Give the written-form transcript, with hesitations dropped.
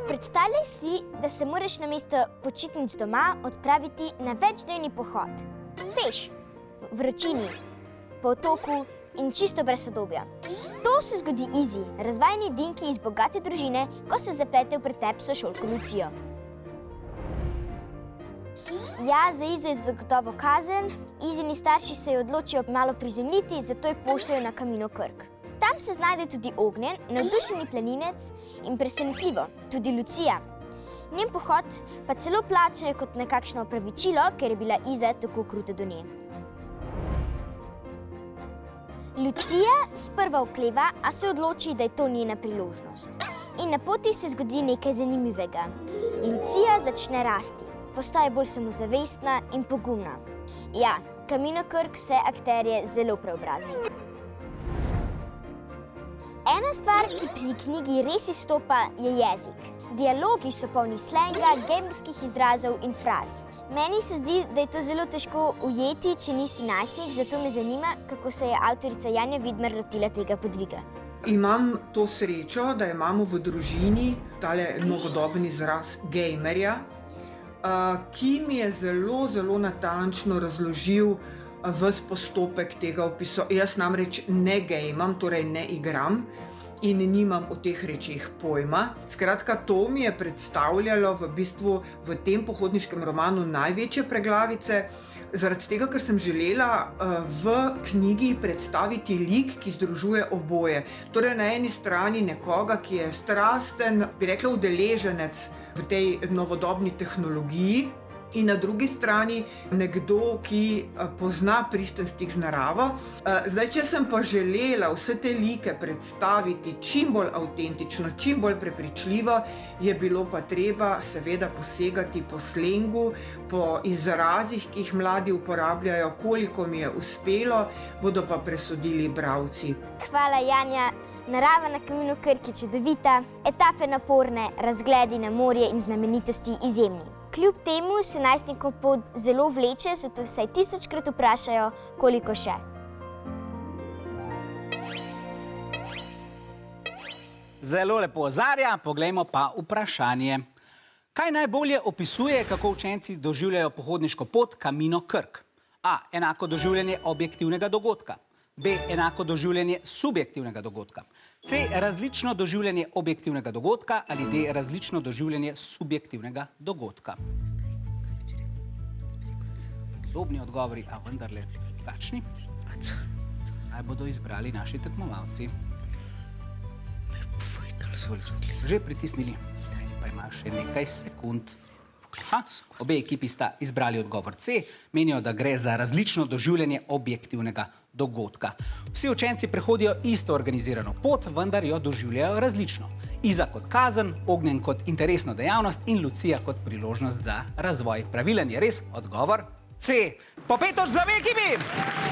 Predstavljaj si, da se moraš namesto počitnic doma odpraviti na večdnevni pohod. Peš, v vročini, po otoku in čisto brez udobja. To se zgodi Izzy, razvajeni Dinki iz bogate družine, ko se zaplete v pretep s sošolko Lucijo. Ja, za Izo je zagotovo kazen. Izini starši se je odločijo malo prizemljiti, zato jo pošljajo na Kamino Krk. Tam se znajde tudi Ognjen, navdušeni planinec in presenetljivo, tudi Lucija. Njen pohod pa celo plačajo kot nekakšno opravičilo, ker je bila Iza tako kruta do nje. Lucija sprva okleva, a se odloči, da je to njena priložnost. In na poti se zgodi nekaj zanimivega. Lucija začne rasti, postaje bolj samozavestna in pogumna. Ja, Kamino Krk vse akterje zelo preobrazi. Ena stvar, ki pri knjigi res izstopa, je jezik. Dialogi so polni slenga, gamerskih izrazov in fraz. Meni se zdi, da je to zelo težko ujeti, če nisi najstnik, zato me zanima, kako se je avtorica Janja Vidmar lotila tega podviga. Imam to srečo, da imamo v družini tale novodobni izraz gamerja, ki mi je zelo natančno razložil ves postopek tega opisa. Jaz namreč ne gejmam, torej ne igram in nimam o teh rečeh pojma. Skratka, to mi je predstavljalo v bistvu v tem pohodniškem romanu največje preglavice, zaradi tega, ker sem želela v knjigi predstaviti lik, ki združuje oboje. Torej, na eni strani nekoga, ki je strasten, bi rekla, udeleženec v tej novodobni tehnologiji, in na drugi strani nekdo, ki pozna pristen stik z naravo. Zdaj, če sem pa želela vse te like predstaviti čim bolj avtentično, čim bolj prepričljivo, je bilo pa treba seveda posegati po slengu, po izrazih, ki jih mladi uporabljajo. Koliko mi je uspelo, bodo pa presodili bralci. Hvala, Janja. Narava na Kaminu Krk je čudovita, etape naporne, razgledi na morje in znamenitosti izjemni. Kljub temu se najstnikov pot zelo vleče, zato vsaj 1000-krat vprašajo, koliko še. Zelo lepo, Zarja, poglejmo pa vprašanje. Kaj najbolje opisuje, kako učenci doživljajo pohodniško pot Kamino Krk? A. Enako doživljanje objektivnega dogodka. B. Enako doživljanje subjektivnega dogodka. C. Različno doživljanje objektivnega dogodka ali D. Različno doživljanje subjektivnega dogodka. Podobni odgovori, a vendarle drugačni. Kaj bodo izbrali naši tekmovalci? So že pritisnili, pa imajo še nekaj sekund. Obe ekipi sta izbrali odgovor C, menijo, da gre za različno doživljanje objektivnega dogodka. Vsi učenci prehodijo isto organizirano pot, vendar jo doživljajo različno. Iza kot kazen, Ognjen kot interesno dejavnost in Lucija kot priložnost za razvoj. Pravilen je res odgovor C. Po 5 točk za obe ekipi!